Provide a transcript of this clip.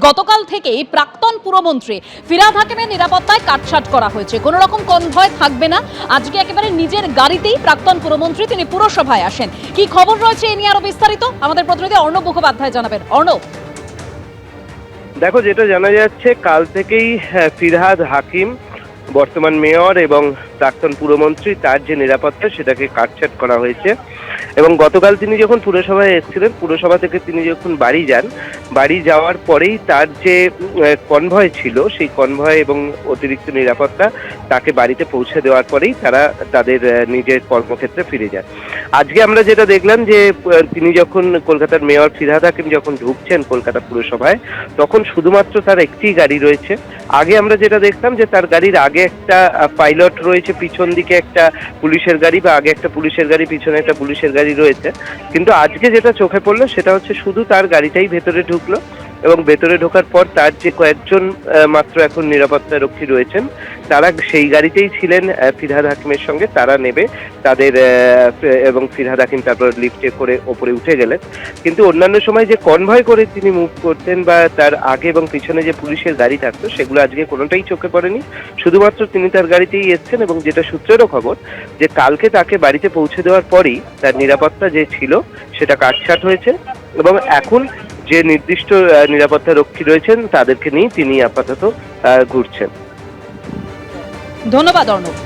গতকাল থেকেই প্রাক্তন পুরমন্ত্রী ফিরহাদ হাকিমের নিরাপত্তায় কাটছাঁট করা হয়েছে। কোনো রকম কনভয় থাকবে না। আজকে একেবারে নিজের গাড়িতেই প্রাক্তন পুরমন্ত্রী তিনি পুরসভায় আসেন। কি খবর রয়েছে এ নিয়ে আরো বিস্তারিত আমাদের প্রতিনিধি অর্ণব মুখোপাধ্যায় জানাবেন। অর্ণব, দেখো, যেটা জানা যাচ্ছে কাল থেকেই ফিরহাদ হাকিম বর্তমান মেয়র এবং প্রাক্তন পুরমন্ত্রী তার যে নিরাপত্তা সেটাকে কাটছাঁট করা হয়েছে। এবং গতকাল তিনি যখন পুরসভায় এসেছিলেন, পুরসভা থেকে তিনি যখন বাড়ি যান, বাড়ি যাওয়ার পরেই তার যে কনভয় ছিল সেই কনভয় এবং অতিরিক্ত নিরাপত্তা তাকে বাড়িতে পৌঁছে দেওয়ার পরেই তারা তাদের নিজের কর্মক্ষেত্রে ফিরে যান। আজকে আমরা যেটা দেখলাম যে তিনি যখন কলকাতার মেয়র ফিরহাদ হাকিম যখন ঢুকছেন কলকাতা পুরসভায়, তখন শুধুমাত্র তার একটি গাড়ি রয়েছে। আগে আমরা যেটা দেখতাম যে তার গাড়ির আগে একটা পাইলট রয়েছে, পিছন দিকে একটা পুলিশের গাড়ি, বা আগে একটা পুলিশের গাড়ি, পিছনে একটা পুলিশের গাড়ি রয়েছে। কিন্তু আজকে যেটা চোখে পড়লো সেটা হচ্ছে শুধু তার গাড়িটাই ভেতরে ঢুকলো, এবং ভেতরে ঢোকার পর তার যে কয়েকজন মাত্র এখন নিরাপত্তা রক্ষী রয়েছেন তারা সেই গাড়িতেই ছিলেন ফিরহাদ হাকিমের সঙ্গে। তারা নেবে তাদের এবং ফিরহাদ হাকিম তারপর লিফটে করে ওপরে উঠে গেলেন। কিন্তু অন্যান্য সময় যে কনভয় করে তিনি মুভ করতেন বা তার আগে এবং পিছনে যে পুলিশের গাড়ি থাকতো সেগুলো আজকে কোনোটাই চোখে পড়েনি। শুধুমাত্র তিনি তার গাড়িতেই এসছেন, এবং যেটা সূত্রেরও খবর যে কালকে তাকে বাড়িতে পৌঁছে দেওয়ার পরই তার নিরাপত্তা যে ছিল সেটা কাটছাঁট হয়েছে, এবং এখন যে নির্দিষ্ট নিরাপত্তা রক্ষী রয়েছেন তাদেরকে নিয়ে তিনি আপাতত ঘুরছেন। ধন্যবাদ অর্ণব।